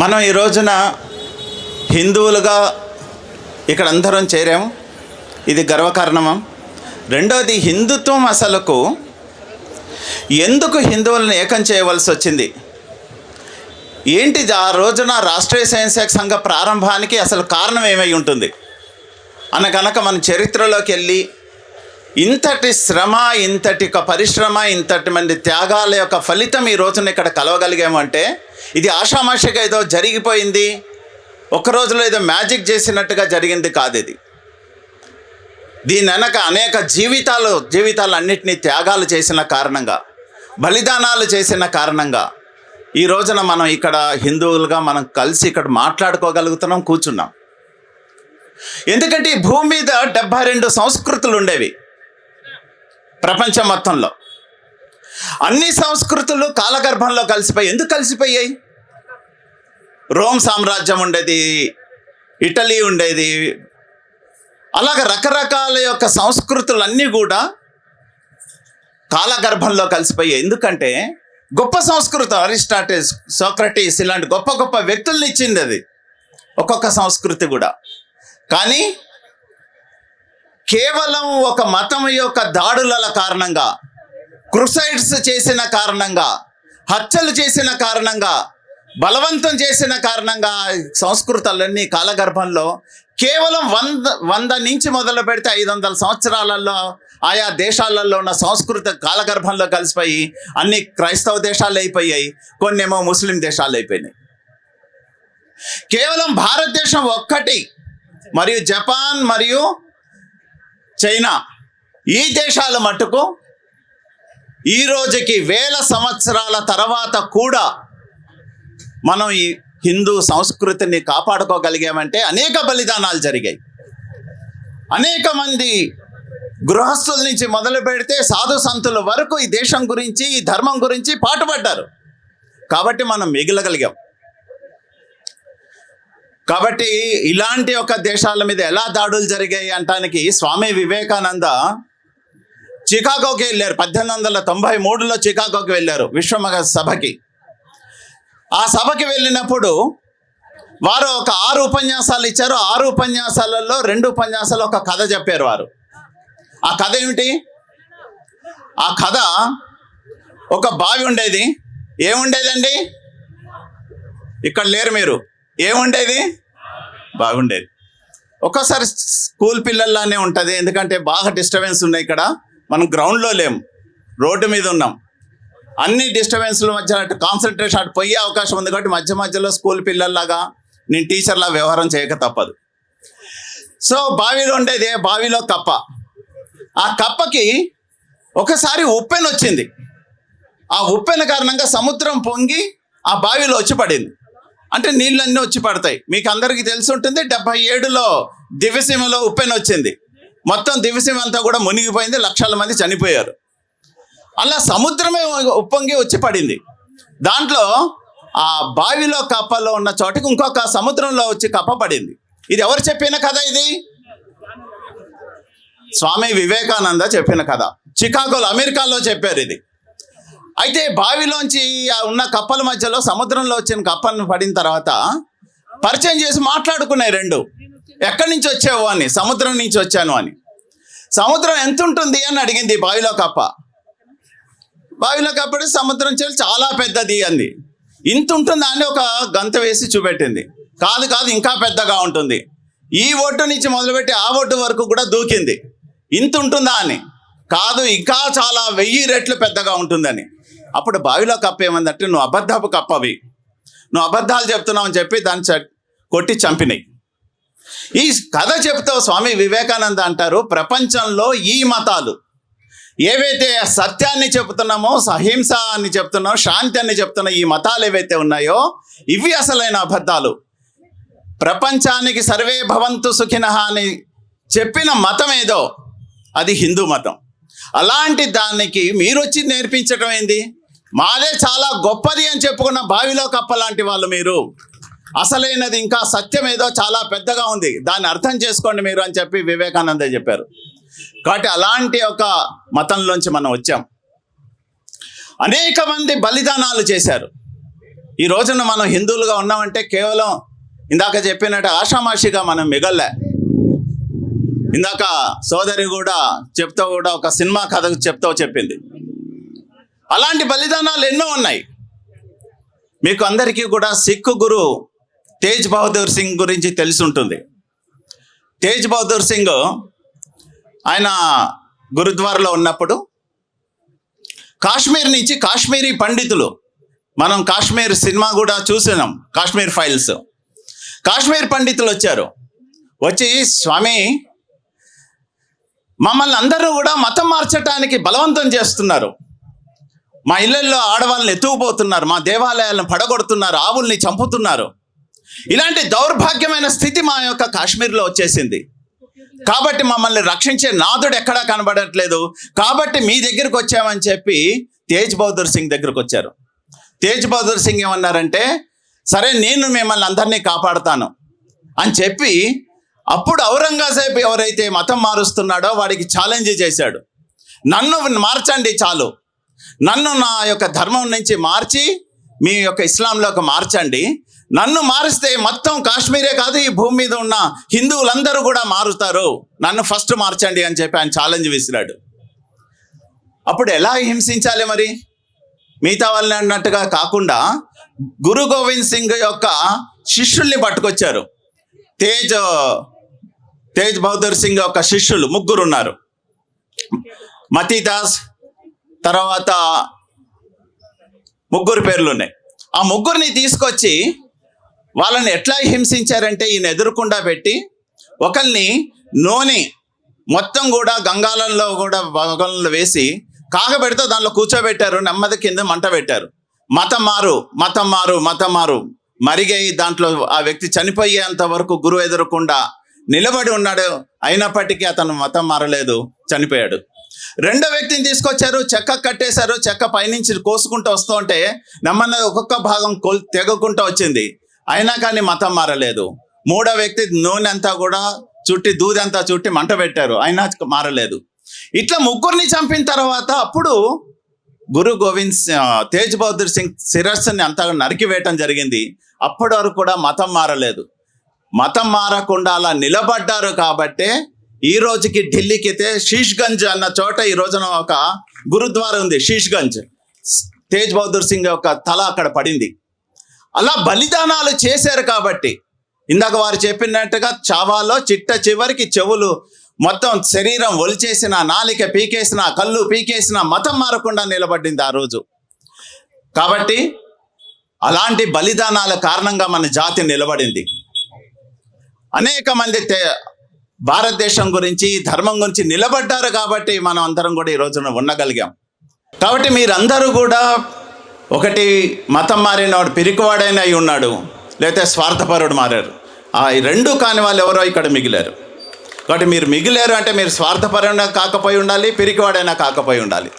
మనం ఈ రోజున హిందువులుగా ఇక్కడ అందరం చేరాము. ఇది గర్వకారణమం. రెండోది, హిందుత్వం అసలుకు ఎందుకు హిందువులను ఏకం చేయవలసి వచ్చింది? ఏంటిది? ఆ రోజున రాష్ట్రీయ స్వయంసేవక సంఘ ప్రారంభానికి అసలు కారణం ఏమై ఉంటుంది అనగనక మన చరిత్రలోకి వెళ్ళి ఇంతటి శ్రమ, ఇంతటి పరిశ్రమ, ఇంతటి మంది త్యాగాల యొక్క ఫలితం ఈ రోజున ఇక్కడ కలవగలిగామంటే ఇది ఆషామాషిగా ఏదో జరిగిపోయింది, ఒక రోజులో ఏదో మ్యాజిక్ చేసినట్టుగా జరిగింది కాదు. ఇది దీని వెనక అనేక జీవితాలు అన్నిటినీ త్యాగాలు చేసిన కారణంగా, బలిదానాలు చేసిన కారణంగా ఈ రోజున మనం ఇక్కడ హిందువులుగా మనం కలిసి ఇక్కడ మాట్లాడుకోగలుగుతున్నాం, కూర్చున్నాం. ఎందుకంటే ఈ భూమి మీద 72 సంస్కృతులు ఉండేవి. ప్రపంచం మొత్తంలో అన్ని సంస్కృతులు కాలగర్భంలో కలిసిపోయి. ఎందుకు కలిసిపోయాయి? రోమ్ సామ్రాజ్యం ఉండేది, ఇటలీ ఉండేది, అలాగ రకరకాల యొక్క సంస్కృతులన్నీ కూడా కాలగర్భంలో కలిసిపోయాయి. ఎందుకంటే గొప్ప సంస్కృతం, అరిస్టాటిల్, సోక్రటీస్ ఇలాంటి గొప్ప గొప్ప వ్యక్తుల్ని ఇచ్చింది అది ఒక్కొక్క సంస్కృతి కూడా. కానీ కేవలం ఒక మతం యొక్క దాడుల కారణంగా, క్రుసైడ్స్ చేసిన కారణంగా, హత్యలు చేసిన కారణంగా, బలవంతం చేసిన కారణంగా సంస్కృతులన్నీ కాలగర్భంలో కేవలం 100 నుంచి మొదలు పెడితే 500 సంవత్సరాలలో ఆయా దేశాలలో ఉన్న సంస్కృతి కాలగర్భంలో కలిసిపోయి అన్ని క్రైస్తవ దేశాలు అయిపోయాయి, కొన్నేమో ముస్లిం దేశాలు అయిపోయినాయి. కేవలం భారతదేశం ఒక్కటి మరియు జపాన్ మరియు చైనా, ఈ దేశాల మట్టుకు ఈ రోజుకి 1000 సంవత్సరాల తర్వాత కూడా మనం ఈ హిందూ సంస్కృతిని కాపాడుకోగలిగామంటే అనేక బలిదానాలు జరిగాయి. అనేక మంది గృహస్థుల నుంచి మొదలు పెడితే సాధు సంతుల వరకు ఈ దేశం గురించి, ఈ ధర్మం గురించి పాటుపడ్డారు. కాబట్టి మనం మిగలగలిగాం. కాబట్టి ఇలాంటి ఒక దేశాల మీద ఎలా దాడులు జరిగాయి అంటానికి స్వామి వివేకానంద చికాగోకి వెళ్ళారు. 1893లో చికాగోకి వెళ్ళారు విశ్వమత సభకి. ఆ సభకి వెళ్ళినప్పుడు వారు ఒక 6 ఉపన్యాసాలు ఇచ్చారు. 6 ఉపన్యాసాలలో 2 ఉపన్యాసాలు ఒక కథ చెప్పారు వారు. ఆ కథ ఏమిటి? ఆ కథ ఒక బావి ఉండేది. ఏముండేదండి? ఇక్కడ లేరు మీరు. ఏముండేది? బాగుండేది. ఒక్కోసారి స్కూల్ పిల్లల్లానే ఉంటుంది, ఎందుకంటే బాగా డిస్టర్బెన్స్ ఉన్నాయి. ఇక్కడ మనం గ్రౌండ్లో లేము, రోడ్డు మీద ఉన్నాం. అన్ని డిస్టర్బెన్స్ల మధ్య కాన్సన్ట్రేషన్ అటు పోయే అవకాశం ఉంది. కాబట్టి మధ్య మధ్యలో స్కూల్ పిల్లల్లాగా నేను టీచర్లా వ్యవహారం చేయక తప్పదు. సో బావిలో ఉండేది, బావిలో కప్ప. ఆ కప్పకి ఒకసారి ఉప్పెన వచ్చింది. ఆ ఉప్పెన కారణంగా సముద్రం పొంగి ఆ బావిలో వచ్చి పడింది. అంటే నీళ్ళన్నీ వచ్చి పడతాయి. మీకు అందరికీ తెలిసి ఉంటుంది, 77లో దివిసీమలో ఉప్పెన వచ్చింది. మొత్తం దివిసీమ అంతా కూడా మునిగిపోయింది, లక్షల మంది చనిపోయారు. అలా సముద్రమే ఉప్పొంగి వచ్చి పడింది. దాంట్లో ఆ బావిలో కప్పలో ఉన్న చోటికి ఇంకొక సముద్రంలో వచ్చి కప్ప పడింది. ఇది ఎవరు చెప్పిన కథ? ఇది స్వామి వివేకానంద చెప్పిన కథ. చికాగోలో, అమెరికాలో చెప్పారు ఇది. అయితే బావిలోంచి ఉన్న కప్పల మధ్యలో సముద్రంలో వచ్చిన కప్పలను పడిన తర్వాత పరిచయం చేసి మాట్లాడుకున్నాయి 2. ఎక్కడి నుంచి వచ్చావు అని. సముద్రం నుంచి వచ్చాను అని. సముద్రం ఎంత ఉంటుంది అని అడిగింది బావిలో కప్ప. బావిలో కప్పటి సముద్రం చాలా పెద్దది అంది. ఇంత ఉంటుందా అని ఒక గంత వేసి చూపెట్టింది. కాదు ఇంకా పెద్దగా ఉంటుంది. ఈ ఒడ్డు నుంచి మొదలుపెట్టి ఆ ఒడ్డు వరకు కూడా దూకింది. ఇంత ఉంటుందా అని. కాదు, ఇంకా చాలా 1000 రెట్లు పెద్దగా ఉంటుందని. అప్పుడు బావిలో కప్ప ఏమందంటే, నువ్వు అబద్ధపు కప్పవి, నువ్వు అబద్ధాలు చెప్తున్నావు అని చెప్పి దాన్ని కొట్టి చంపినాయి. ఈ కథ చెప్తావు స్వామి వివేకానంద అంటారు, ప్రపంచంలో ఈ మతాలు ఏవైతే సత్యాన్ని చెప్తున్నామో, అహింస అని చెప్తున్నామో, శాంతి అని చెప్తున్నా ఈ మతాలు ఏవైతే ఉన్నాయో ఇవి అసలైన అబద్ధాలు. ప్రపంచానికి సర్వే భవంతు సుఖినః అని చెప్పిన మతం ఏదో అది హిందూ మతం. అలాంటి దానికి మీరు వచ్చి నేర్పించడం ఏంది? మాదే చాలా గొప్పది అని చెప్పుకున్న బావిలో కప్ప లాంటి వాళ్ళు మీరు. అసలైనది ఇంకా సత్యం ఏదో చాలా పెద్దగా ఉంది, దాన్ని అర్థం చేసుకోండి మీరు అని చెప్పి వివేకానంద చెప్పారు. కాబట్టి అలాంటి ఒక మతంలోంచి మనం వచ్చాం. అనేక మంది బలిదానాలు చేశారు. ఈ రోజున మనం హిందువులుగా ఉన్నామంటే కేవలం ఇందాక చెప్పినట్టు ఆషామాషిగా మనం మిగల్లే. ఇందాక సోదరి కూడా ఒక సినిమా కథ చెప్పింది. అలాంటి బలిదానాలు ఎన్నో ఉన్నాయి. మీకు అందరికీ కూడా సిక్కు గురు తేజ్ బహదూర్ సింగ్ గురించి తెలిసి ఉంటుంది. తేజ్ బహదూర్ సింగ్ ఆయన గురుద్వారాలో ఉన్నప్పుడు కాశ్మీర్ నుంచి కాశ్మీరీ పండితులు, మనం కాశ్మీర్ సినిమా కూడా చూసినాం, కాశ్మీర్ ఫైల్స్, కాశ్మీర్ పండితులు వచ్చి స్వామి మమ్మల్ని అందరూ కూడా మతం మార్చడానికి బలవంతం చేస్తున్నారు, మా ఇళ్ళల్లో ఆడవాళ్ళని ఎత్తుకుపోతున్నారు, మా దేవాలయాలను పడగొడుతున్నారు, ఆవుల్ని చంపుతున్నారు, ఇలాంటి దౌర్భాగ్యమైన స్థితి మా యొక్క కాశ్మీర్లో వచ్చేసింది. కాబట్టి మమ్మల్ని రక్షించే నాదుడు ఎక్కడా కనబడట్లేదు, కాబట్టి మీ దగ్గరికి వచ్చామని చెప్పి తేజ్ బహదూర్ సింగ్ దగ్గరకు వచ్చారు. తేజ్ బహదూర్ సింగ్ ఏమన్నారంటే, సరే నేను మిమ్మల్ని అందరినీ కాపాడుతాను అని చెప్పి అప్పుడు ఔరంగజేబ్ ఎవరైతే మతం మారుస్తున్నాడో వాడికి ఛాలెంజ్ చేశాడు. నన్ను మార్చండి చాలు, నన్ను నా యొక్క ధర్మం నుంచి మార్చి మీ యొక్క ఇస్లాంలోకి మార్చండి, నన్ను మారిస్తే మొత్తం కాశ్మీరే కాదు ఈ భూమి మీద ఉన్న హిందువులందరూ కూడా మారుతారు, నన్ను ఫస్ట్ మార్చండి అని చెప్పి ఆయన ఛాలెంజ్ విసిరాడు. అప్పుడు ఎలా హింసించాలి మరి? మిగతా వాళ్ళని అన్నట్టుగా కాకుండా గురు గోవింద్ సింగ్ యొక్క శిష్యుల్ని పట్టుకొచ్చారు. తేజ్ బహదూర్ సింగ్ యొక్క శిష్యులు 3 ఉన్నారు. మతీదాస్, తర్వాత 3 పేర్లు ఉన్నాయి. ఆ 3ని తీసుకొచ్చి వాళ్ళని ఎట్లా హింసించారంటే, ఈయన ఎదురుకుండా పెట్టి ఒకరిని నూనె మొత్తం కూడా గంగాలంలో కూడా భాగంలో వేసి కాగబెడితే దానిలో కూర్చోబెట్టారు, నెమ్మది కింద మంట పెట్టారు. మతం మారు మరిగాయి. దాంట్లో ఆ వ్యక్తి చనిపోయేంత వరకు గురువు ఎదురకుండా నిలబడి ఉన్నాడు, అయినప్పటికీ అతను మతం మారలేదు, చనిపోయాడు. 2వ వ్యక్తిని తీసుకొచ్చారు, చెక్క కట్టేశారు, చెక్క పైనుంచి కోసుకుంటూ వస్తూ ఉంటే నెమ్మదిగా ఒక్కొక్క భాగం తెగకుంటూ వచ్చింది, అయినా కానీ మతం మారలేదు. 3వ వ్యక్తి నూనె అంతా కూడా దూదంతా చుట్టి మంట పెట్టారు, అయినా మారలేదు. ఇట్లా 3ని చంపిన తర్వాత అప్పుడు తేజ్ బహదూర్ సింగ్ శిరస్సుని అంతా నరికివేయటం జరిగింది. అప్పటి వరకు కూడా మతం మారలేదు. మతం మారకుండా అలా నిలబడ్డారు కాబట్టే ఈ రోజుకి ఢిల్లీకి అయితే శీష్గంజ్ అన్న చోట ఈ రోజున ఒక గురుద్వారా ఉంది, శీష్గంజ్. తేజ్ బహదూర్ సింగ్ యొక్క తల అక్కడ పడింది. అలా బలిదానాలు చేశారు కాబట్టి ఇందాక వారు చెప్పినట్టుగా చావాలో చివరికి చెవులు మొత్తం శరీరం ఒలిచేసిన, నాలిక పీకేసిన, కళ్ళు పీకేసిన, మతం మారకుండా నిలబడింది ఆ రోజు. కాబట్టి అలాంటి బలిదానాల కారణంగా మన జాతి నిలబడింది. అనేక మంది భారతదేశం గురించి, ధర్మం గురించి నిలబడ్డారు కాబట్టి మనం అందరం కూడా ఈ రోజున ఉండగలిగాం. కాబట్టి మీరందరూ కూడా ఒకటి మతం మారినవాడు పిరికివాడైనా అయి ఉన్నాడు, లేకపోతే స్వార్థపరుడు మారారు. ఆ 2 కాని వాళ్ళు ఎవరో ఇక్కడ మిగిలారు. కాబట్టి మీరు మిగిలారు అంటే మీరు స్వార్థపరుడైనా కాకపోయి ఉండాలి, పిరికివాడైనా కాకపోయి ఉండాలి.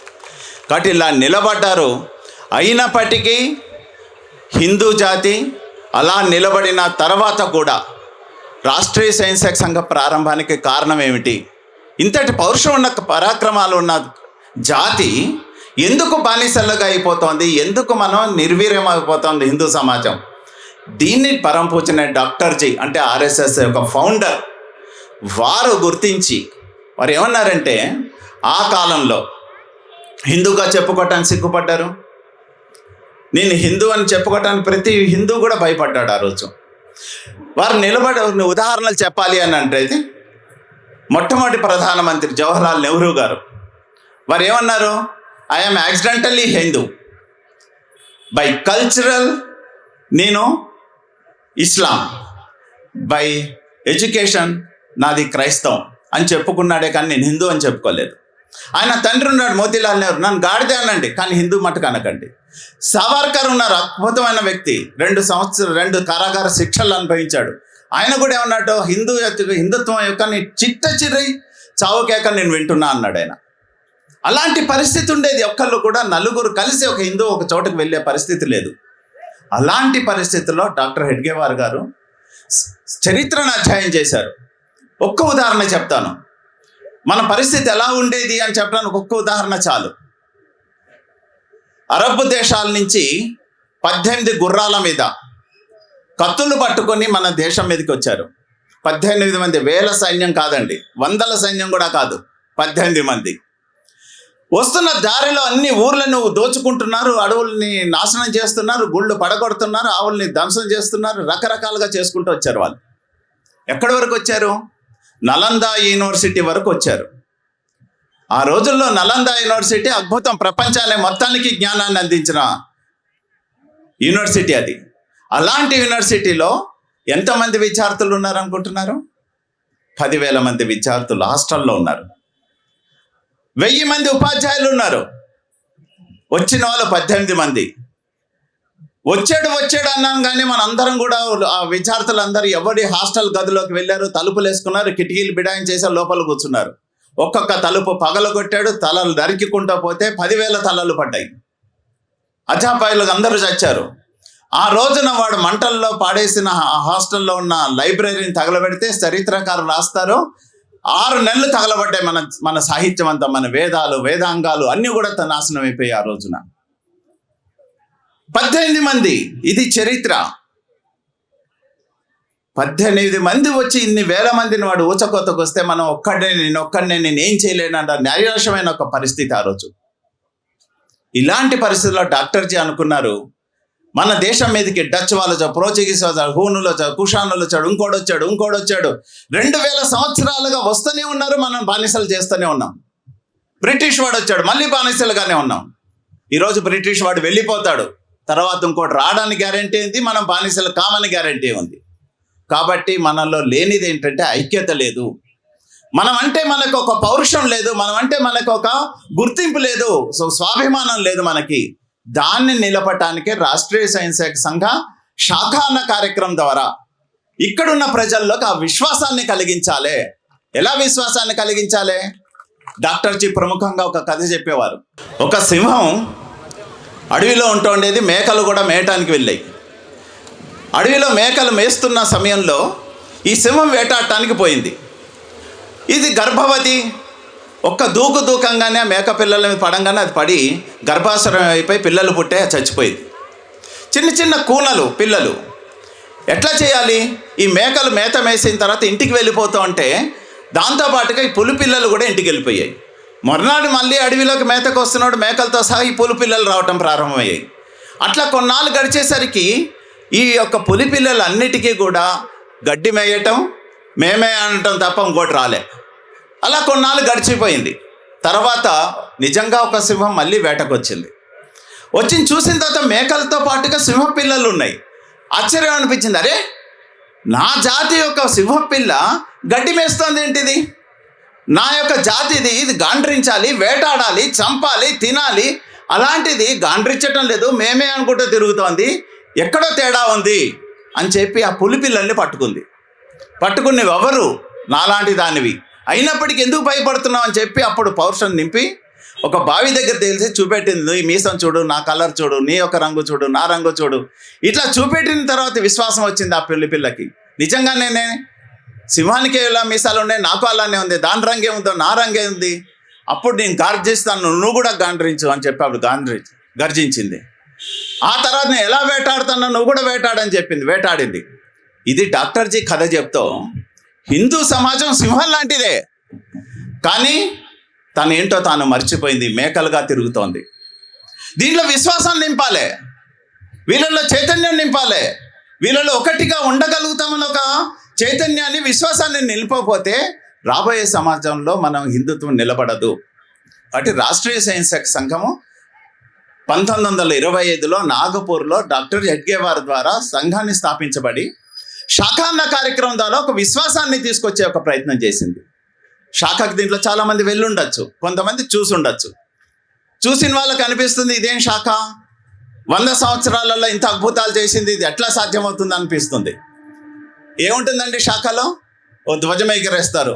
కాబట్టి ఇలా నిలబడ్డారు. అయినప్పటికీ హిందూ జాతి అలా నిలబడిన తర్వాత కూడా రాష్ట్రీయ స్వయంసేవక సంఘ ప్రారంభానికి కారణం ఏమిటి? ఇంతటి పౌరుషం ఉన్న, పరాక్రమాలు ఉన్న జాతి ఎందుకు బానిసలుగా అయిపోతుంది? ఎందుకు మనం నిర్వీర్యం అయిపోతుంది హిందూ సమాజం? దీన్ని పరంపూచిన డాక్టర్ జీ అంటే ఆర్ఎస్ఎస్ యొక్క ఫౌండర్ వారు గుర్తించి వారు ఏమన్నారంటే, ఆ కాలంలో హిందూగా చెప్పుకోవటానికి సిగ్గుపడ్డారు. నేను హిందూ అని చెప్పుకోవటానికి ప్రతి హిందూ కూడా భయపడ్డాడు ఆ రోజు. వారు నిలబడి ఉదాహరణలు చెప్పాలి అని అంటే మొట్టమొదటి ప్రధానమంత్రి జవహర్లాల్ నెహ్రూ గారు వారు ఏమన్నారు? I'm accidentally Hindu, by cultural నేను ఇస్లాం, బై ఎడ్యుకేషన్ నాది క్రైస్తవం అని చెప్పుకున్నాడే కానీ నేను హిందూ అని చెప్పుకోలేదు. ఆయన తండ్రి ఉన్నాడు మోతీలాల్ నెహ్రూ, నన్ను గాడిదే అనండి కానీ హిందూ మట్టుకు అనకండి. సావర్కర్ ఉన్నారు, అద్భుతమైన వ్యక్తి, 2 కారాగార శిక్షలు అనుభవించాడు. ఆయన కూడా ఏమన్నాడు? హిందుత్వం యొక్క చిట్ట చిర్రి చావుకేక నేను వింటున్నా అన్నాడు ఆయన. అలాంటి పరిస్థితి ఉండేది. ఒక్కళ్ళు కూడా నలుగురు కలిసి ఒక హిందూ ఒక చోటకు వెళ్ళే పరిస్థితి లేదు. అలాంటి పరిస్థితుల్లో డాక్టర్ హెడ్గేవార్ గారు చరిత్రను అధ్యయనం చేశారు. ఒక్క ఉదాహరణ చెప్తాను. మన పరిస్థితి ఎలా ఉండేది అని చెప్పడానికి ఒక్క ఉదాహరణ చాలు. అరబ్ దేశాల నుంచి 18 గుర్రాల మీద కత్తులు పట్టుకొని మన దేశం మీదకి వచ్చారు. 18 మంది, వేల సైన్యం కాదండి, వందల సైన్యం కూడా కాదు, 18 మంది. వస్తున్న దారిలో అన్ని ఊర్లను దోచుకుంటున్నారు, అడవుల్ని నాశనం చేస్తున్నారు, గుళ్ళు పడగొడుతున్నారు, ఆవుల్ని ధ్వంసం చేస్తున్నారు, రకరకాలుగా చేసుకుంటూ వచ్చారు. వాళ్ళు ఎక్కడి వరకు వచ్చారు? నలంద యూనివర్సిటీ వరకు వచ్చారు. ఆ రోజుల్లో నలంద యూనివర్సిటీ అద్భుతం, ప్రపంచాన్ని మొత్తానికి జ్ఞానాన్ని అందించిన యూనివర్సిటీ అది. అలాంటి యూనివర్సిటీలో ఎంతమంది విద్యార్థులు ఉన్నారు అనుకుంటున్నారు? 10,000 మంది విద్యార్థులు హాస్టల్లో ఉన్నారు. 1000 మంది ఉపాధ్యాయులు ఉన్నారు. వచ్చిన వాళ్ళు 18 మంది. వచ్చాడు అన్నాం కానీ మనందరం కూడా ఆ విద్యార్థులందరూ ఎవరి హాస్టల్ గదిలోకి వెళ్ళారు, తలుపులు వేసుకున్నారు, కిటికీలు బిడాయించేసి లోపల కూర్చున్నారు. ఒక్కొక్క తలుపు పగలగొట్టాడు, తలలు నరికికుంటూ పోతే 10,000 తలలు పడ్డాయి. అధ్యాపకులు అందరూ చచ్చారు. ఆ రోజున వాడు మంటల్లో పాడేసిన హాస్టల్లో ఉన్న లైబ్రరీని తగలబెడితే చరిత్రకారులు రాస్తారు, 6 నెలలు తగలబడ్డాయి మన సాహిత్యం అంతా, మన వేదాలు, వేదాంగాలు అన్నీ కూడా నాశనం అయిపోయాయి ఆ రోజున. 18 మంది, ఇది చరిత్ర. 18 మంది వచ్చి ఇన్ని వేల మందిని వాడు ఊచకోతకు వస్తే మనం నేనేం చేయలేనంట న్యాయవశమైన ఒక పరిస్థితి ఆ రోజు. ఇలాంటి పరిస్థితుల్లో డాక్టర్ జీ అనుకున్నారు, మన దేశం మీదకి డచ్ వాళ్ళు వచ్చారు, పోర్చుగీస్ వచ్చారు, హూనులు వచ్చారు, కుషానులు వచ్చాడు, ఇంకోటి వచ్చాడు. 2000 సంవత్సరాలుగా వస్తూనే ఉన్నారు, మనం బానిసలు చేస్తూనే ఉన్నాం. బ్రిటిష్ వాడు వచ్చాడు, మళ్ళీ బానిసలుగానే ఉన్నాం. ఈరోజు బ్రిటిష్ వాడు వెళ్ళిపోతాడు, తర్వాత ఇంకోటి రావడానికి గ్యారంటీ ఉంది, మనం బానిసలు కామని గ్యారంటీ ఉంది. కాబట్టి మనలో లేనిది ఏంటంటే ఐక్యత లేదు. మనం అంటే మనకు ఒక పౌరుషం లేదు, మనం అంటే మనకు ఒక గుర్తింపు లేదు, స్వాభిమానం లేదు మనకి. దాన్ని నిలపటానికే రాష్ట్రీయ స్వయంసేవక సంఘ శాఖ అన్న కార్యక్రమం ద్వారా ఇక్కడున్న ప్రజల్లోకి ఆ విశ్వాసాన్ని కలిగించాలి. ఎలా విశ్వాసాన్ని కలిగించాలి? డాక్టర్ జీ ప్రముఖంగా ఒక కథ చెప్పేవారు. ఒక సింహం అడవిలో ఉంటుండేది, మేకలు కూడా మేయటానికి వెళ్ళాయి. అడవిలో మేకలు మేస్తున్న సమయంలో ఈ సింహం వేటాడటానికి పోయింది. ఇది గర్భవతి. ఒక్క దూకంగానే ఆ మేక పిల్లల మీద పడంగానే అది పడి గర్భాశయం అయిపోయి పిల్లలు పుట్టే చచ్చిపోయింది. చిన్న కూనలు పిల్లలు. ఎట్లా చేయాలి? ఈ మేకలు మేత మేసిన తర్వాత ఇంటికి వెళ్ళిపోతూ ఉంటే దాంతోపాటుగా ఈ పులి పిల్లలు కూడా ఇంటికి వెళ్ళిపోయాయి. మర్నాడు మళ్ళీ అడవిలోకి మేతకు వస్తున్నాడు, మేకలతో సహా ఈ పులి పిల్లలు రావటం ప్రారంభమయ్యాయి. అట్లా కొన్నాళ్ళు గడిచేసరికి ఈ యొక్క పులి పిల్లలు అన్నిటికీ కూడా గడ్డి మేయటం, మేమే అనటం తప్ప ఇంకోటి రాలే. అలా కొన్నాళ్ళు గడిచిపోయింది. తర్వాత నిజంగా ఒక సింహం మళ్ళీ వేటకు వచ్చింది. చూసిన తర్వాత మేకలతో పాటుగా సింహ పిల్లలు ఉన్నాయి. ఆశ్చర్యం అనిపించింది, అరే నా జాతి యొక్క సింహ పిల్ల గడ్డి మేస్తోంది ఏంటిది? నా యొక్క జాతిది, ఇది గాండ్రించాలి, వేటాడాలి, చంపాలి, తినాలి. అలాంటిది గాండ్రించటం లేదు, మేమే అనుకుంటూ తిరుగుతోంది, ఎక్కడో తేడా ఉంది అని చెప్పి ఆ పులి పిల్లల్ని పట్టుకుని ఎవరు నాలాంటి దానివి అయినప్పటికీ ఎందుకు భయపడుతున్నావు అని చెప్పి అప్పుడు పౌరుషం నింపి ఒక బావి దగ్గర తెలిసి చూపెట్టింది. ఈ మీసం చూడు, నా కలర్ చూడు, నీ యొక్క రంగు చూడు, నా రంగు చూడు. ఇట్లా చూపెట్టిన తర్వాత విశ్వాసం వచ్చింది ఆ పిల్లకి. నిజంగానే సింహానికి ఎలా మీసాలు ఉన్నాయి, నాకు అలానే ఉంది, దాని రంగే ఉందో నా రంగే ఉంది. అప్పుడు నేను గర్జిస్తాను, నువ్వు కూడా గాండ్రించు అని చెప్పి అప్పుడు గర్జించింది. ఆ తర్వాత నేను ఎలా వేటాడుతానో నువ్వు కూడా వేటాడని చెప్పింది, వేటాడింది. ఇది డాక్టర్ జీ కథ చెప్తూ హిందూ సమాజం సింహం లాంటిదే, కానీ తనేంటో తాను మర్చిపోయింది, మేకలుగా తిరుగుతోంది. దీనిలో విశ్వాసాన్ని నింపాలి, వీళ్ళల్లో చైతన్యం నింపాలి, వీళ్ళలో ఒకటిగా ఉండగలుగుతామని ఒక చైతన్యాన్ని, విశ్వాసాన్ని నిలిపకపోతే రాబోయే సమాజంలో మనం హిందుత్వం నిలబడదు. కాబట్టి రాష్ట్రీయ స్వయంసేవక సంఘము 1925లో నాగపూర్లో డాక్టర్ హెడ్గేవార్ ద్వారా సంఘాన్ని స్థాపించబడి శాఖాన్న కార్యక్రమం ద్వారా ఒక విశ్వాసాన్ని తీసుకొచ్చే ఒక ప్రయత్నం చేసింది. శాఖకు దీంట్లో చాలామంది వెళ్ళుండొచ్చు, కొంతమంది చూసుండొచ్చు. చూసిన వాళ్ళకి అనిపిస్తుంది ఇదేం శాఖ, 100 సంవత్సరాలలో ఇంత అద్భుతాలు చేసింది, ఇది ఎట్లా సాధ్యమవుతుంది అనిపిస్తుంది. ఏముంటుందండి శాఖలో? ఓ ధ్వజం ఎగరేస్తారు,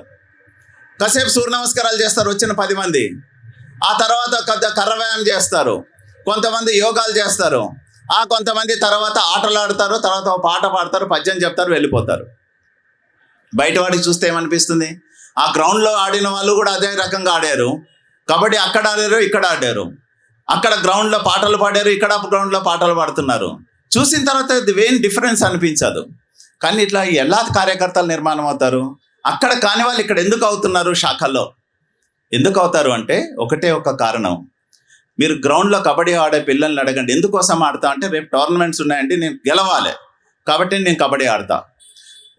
కాసేపు సూర్య నమస్కారాలు చేస్తారు వచ్చిన 10 మంది, ఆ తర్వాత కర్ర వ్యాయామం చేస్తారు, కొంతమంది యోగాలు చేస్తారు, కొంతమంది తర్వాత ఆటలు ఆడతారు, తర్వాత ఒక పాట పాడతారు, పద్యం చెప్తారు, వెళ్ళిపోతారు. బయట వాడికి చూస్తే ఏమనిపిస్తుంది? ఆ గ్రౌండ్లో ఆడిన వాళ్ళు కూడా అదే రకంగా ఆడారు, కబడ్డీ అక్కడ ఆడారు, ఇక్కడ ఆడారు. అక్కడ గ్రౌండ్లో పాటలు పాడారు, ఇక్కడ గ్రౌండ్లో పాటలు పాడుతున్నారు. చూసిన తర్వాత ఏం డిఫరెన్స్ అనిపించదు. కానీ ఇట్లా ఎలా కార్యకర్తలు నిర్మాణం అవుతారు? అక్కడ కాని వాళ్ళు ఇక్కడ ఎందుకు అవుతున్నారు? శాఖల్లో ఎందుకు అవుతారు అంటే ఒకటే ఒక కారణం. మీరు గ్రౌండ్లో కబడ్డీ ఆడే పిల్లల్ని అడగండి, ఎందుకోసం ఆడతా అంటే రేపు టోర్నమెంట్స్ ఉన్నాయండి, నేను గెలవాలి కాబట్టి నేను కబడ్డీ ఆడతా.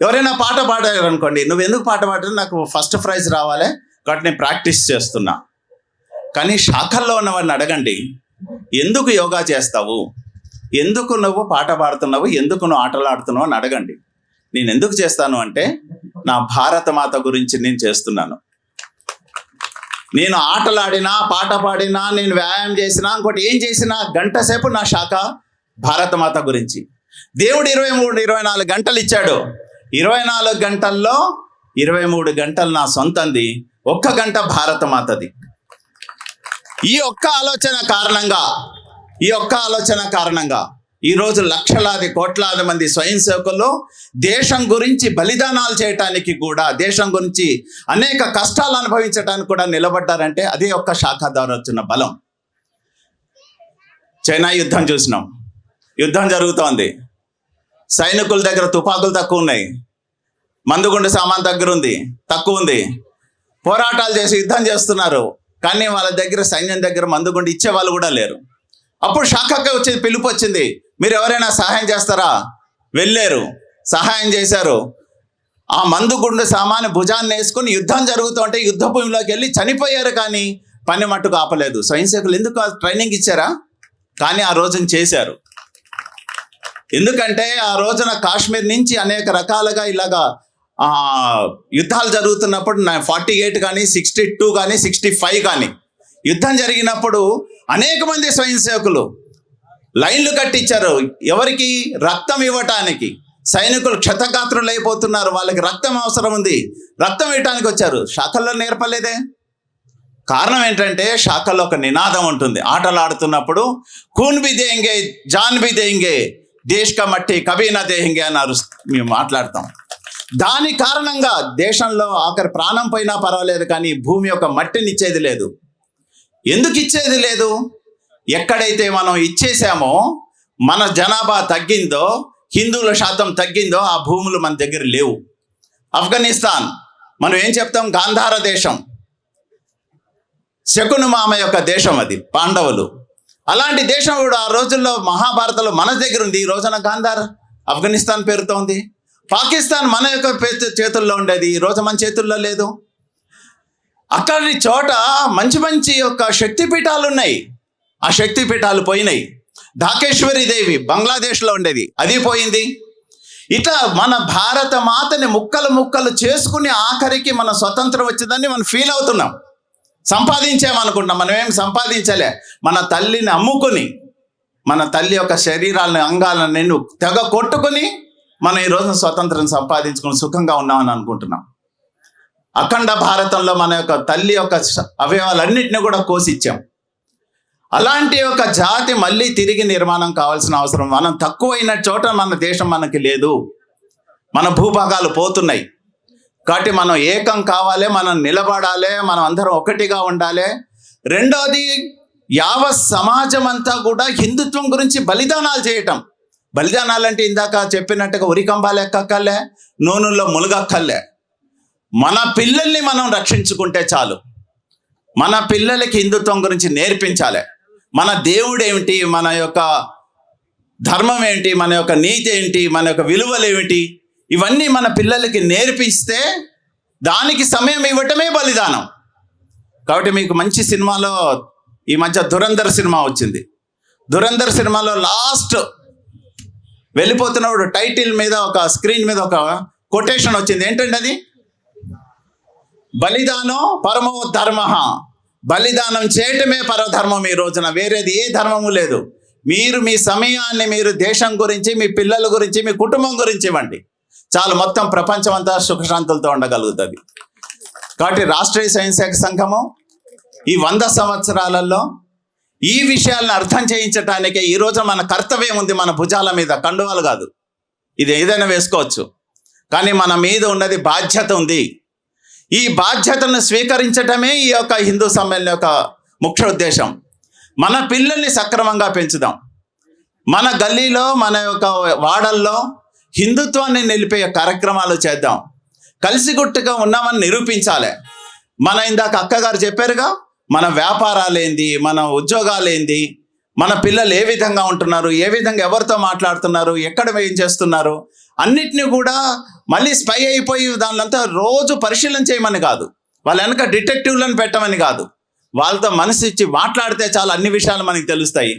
ఎవరైనా పాట పాడారు అనుకోండి, నువ్వు ఎందుకు పాట పాడారు? నాకు ఫస్ట్ ప్రైజ్ రావాలి కాబట్టి నేను ప్రాక్టీస్ చేస్తున్నా. కానీ శాఖల్లో ఉన్న వాడిని అడగండి, ఎందుకు యోగా చేస్తావు, ఎందుకు నువ్వు పాట పాడుతున్నావు, ఎందుకు నువ్వు ఆటలు ఆడుతున్నావు అని అడగండి. నేను ఎందుకు చేస్తాను అంటే నా భారత మాత గురించి నేను చేస్తున్నాను. నేను ఆటలాడినా, పాట పాడినా, నేను వ్యాయామం చేసినా, ఇంకోటి ఏం చేసినా గంట సేపు నా శాఖ భారతమాత గురించి. దేవుడు 23-24 గంటలు ఇచ్చాడు. 24 గంటల్లో 23 గంటలు నా సొంతంది, 1 గంట భారతమాతది. ఈ ఒక్క ఆలోచన కారణంగా ఈరోజు లక్షలాది కోట్లాది మంది స్వయం సేవకులు దేశం గురించి బలిదానాలు చేయటానికి కూడా, దేశం గురించి అనేక కష్టాలు అనుభవించడానికి కూడా నిలబడ్డారంటే అదే ఒక్క శాఖ ద్వారా వచ్చిన బలం. చైనా యుద్ధం చూసినాం, యుద్ధం జరుగుతోంది, సైనికుల దగ్గర తుపాకులు తక్కువ ఉన్నాయి, మందుగుండు సామాన్ తక్కువ ఉంది, పోరాటాలు చేసి యుద్ధం చేస్తున్నారు. కానీ వాళ్ళ దగ్గర, సైన్యం దగ్గర మందుగుండు ఇచ్చే వాళ్ళు కూడా లేరు. అప్పుడు శాఖకి వచ్చేది, పిలుపు వచ్చింది, మీరు ఎవరైనా సహాయం చేస్తారా? వెళ్ళారు, సహాయం చేశారు. ఆ మందుగుండు సామాను భుజాన్ని వేసుకుని యుద్ధం జరుగుతుంటే యుద్ధ భూమిలోకి వెళ్ళి చనిపోయారు. కానీ పని మట్టుకు ఆపలేదు. స్వయం సేవకులు ఎందుకు ట్రైనింగ్ ఇచ్చారా? కానీ ఆ రోజున చేశారు. ఎందుకంటే ఆ రోజున కాశ్మీర్ నుంచి అనేక రకాలుగా ఇలాగా యుద్ధాలు జరుగుతున్నప్పుడు 48 కానీ 62 కానీ 65 కానీ యుద్ధం జరిగినప్పుడు అనేక మంది స్వయం సేవకులు లైన్లు కట్టించారు. ఎవరికి? రక్తం ఇవ్వటానికి. సైనికులు క్షతగాత్రులు అయిపోతున్నారు, వాళ్ళకి రక్తం అవసరం ఉంది, రక్తం ఇవ్వటానికి వచ్చారు. శాఖల్లో నేర్పలేదే. కారణం ఏంటంటే శాఖల్లో ఒక నినాదం ఉంటుంది. ఆటలు ఆడుతున్నప్పుడు కూన్ బి దేంగే, జాన్ బి దేంగే, దేశ్ కా మట్టి కభీ నా దేంగే అని మేము మాట్లాడతాం. దాని కారణంగా దేశంలో ఆఖరి ప్రాణం పోయినా పర్వాలేదు, కానీ భూమి యొక్క మట్టిని ఇచ్చేది లేదు. ఎందుకు ఇచ్చేది లేదు? ఎక్కడైతే మనం ఇచ్చేసామో, మన జనాభా తగ్గిందో, హిందువుల శాతం తగ్గిందో, ఆ భూములు మన దగ్గర లేవు. ఆఫ్ఘనిస్తాన్ మనం ఏం చెప్తాం? గాంధార దేశం, శకుని మామ యొక్క దేశం, అది పాండవులు. అలాంటి దేశం కూడా ఆ రోజుల్లో మహాభారతంలో మన దగ్గర ఉంది. ఈ రోజున గాంధార్ ఆఫ్ఘనిస్తాన్ పేరుతో ఉంది. పాకిస్తాన్ మన యొక్క చేతుల్లో ఉండేది, ఈ రోజు మన చేతుల్లో లేదు. అక్కడి చోట మంచి మంచి యొక్క శక్తిపీఠాలు ఉన్నాయి, ఆ శక్తిపీఠాలు పోయినాయి. ఢాకేశ్వరి దేవి బంగ్లాదేశ్లో ఉండేది, అది పోయింది. ఇట్లా మన భారత మాతని ముక్కలు ముక్కలు చేసుకుని ఆఖరికి మన స్వతంత్రం వచ్చిందని మనం ఫీల్ అవుతున్నాం. సంపాదించామనుకుంటున్నాం. మనం ఏం సంపాదించలే. మన తల్లిని అమ్ముకుని, మన తల్లి యొక్క శరీరాలను, అంగాలను నేను తెగ కొట్టుకుని మనం ఈ రోజున స్వతంత్రం సంపాదించుకుని సుఖంగా ఉన్నామని అనుకుంటున్నాం. అఖండ భారతంలో మన యొక్క తల్లి యొక్క అవయవాలన్నింటినీ కూడా కోసిచ్చాం. అలాంటి ఒక జాతి మళ్ళీ తిరిగి నిర్మాణం కావాల్సిన అవసరం. మనం తక్కువైన చోట మన దేశం మనకి లేదు, మన భూభాగాలు పోతున్నాయి. కాబట్టి మనం ఏకం కావాలి, మనం నిలబడాలి, మనం అందరం ఒకటిగా ఉండాలి. రెండోది, యావత్ సమాజం అంతా కూడా హిందుత్వం గురించి బలిదానాలు చేయటం. బలిదానాలంటే ఇందాక చెప్పినట్టుగా ఉరికంబాలు ఎక్కక్కర్లే, నూనెలో మునగక్కర్లే. మన పిల్లల్ని మనం రక్షించుకుంటే చాలు. మన పిల్లలకి హిందుత్వం గురించి నేర్పించాలి. మన దేవుడు ఏమిటి, మన యొక్క ధర్మం ఏంటి, మన యొక్క నీతి ఏంటి, మన యొక్క విలువలు ఏమిటి, ఇవన్నీ మన పిల్లలకి నేర్పిస్తే దానికి సమయం ఇవ్వటమే బలిదానం. కాబట్టి మీకు మంచి సినిమాలో ఈ మధ్య ధురంధర్ సినిమా వచ్చింది. ధురంధర్ సినిమాలో లాస్ట్ వెళ్ళిపోతున్నప్పుడు టైటిల్ మీద, ఒక స్క్రీన్ మీద ఒక కొటేషన్ వచ్చింది. ఏంటంటే అది, బలిదానం పరమో ధర్మ. బలిదానం చేయటమే పరధర్మం. ఈ రోజున వేరేది ఏ ధర్మము లేదు. మీరు మీ సమయాన్ని మీరు దేశం గురించి, మీ పిల్లల గురించి, మీ కుటుంబం గురించి ఇవ్వండి చాలు. మొత్తం ప్రపంచం అంతా సుఖశాంతులతో ఉండగలుగుతుంది. కాబట్టి రాష్ట్రీయ స్వయం సేవక సంఘము ఈ 100 సంవత్సరాలలో ఈ విషయాలను అర్థం చేయించటానికే ఈరోజు మన కర్తవ్యం ఉంది. మన భుజాల మీద కండువాలు కాదు, ఇది ఏదైనా వేసుకోవచ్చు, కానీ మన మీద ఉన్నది బాధ్యత ఉంది. ఈ బాధ్యతను స్వీకరించటమే ఈ యొక్క హిందూ సమ్మేళనం యొక్క ముఖ్య ఉద్దేశం. మన పిల్లల్ని సక్రమంగా పెంచుదాం. మన గల్లీలో, మన యొక్క వాడల్లో హిందుత్వాన్ని నిలిపే కార్యక్రమాలు చేద్దాం. కలిసిగుట్టుగా ఉన్నామని నిరూపించాలి. మన ఇందాక అక్కగారు చెప్పారుగా, మన వ్యాపారాలేంది, మన ఉద్యోగాలేంది, మన పిల్లలు ఏ విధంగా ఉంటున్నారు, ఏ విధంగా ఎవరితో మాట్లాడుతున్నారు, ఎక్కడ ఏం చేస్తున్నారు, అన్నిటినీ కూడా మళ్ళీ స్పై అయిపోయి దానిలంతా రోజు పరిశీలన చేయమని కాదు, వాళ్ళ వెనక డిటెక్టివ్లను పెట్టమని కాదు, వాళ్ళతో మనసు ఇచ్చి మాట్లాడితే చాలా అన్ని విషయాలు మనకి తెలుస్తాయి.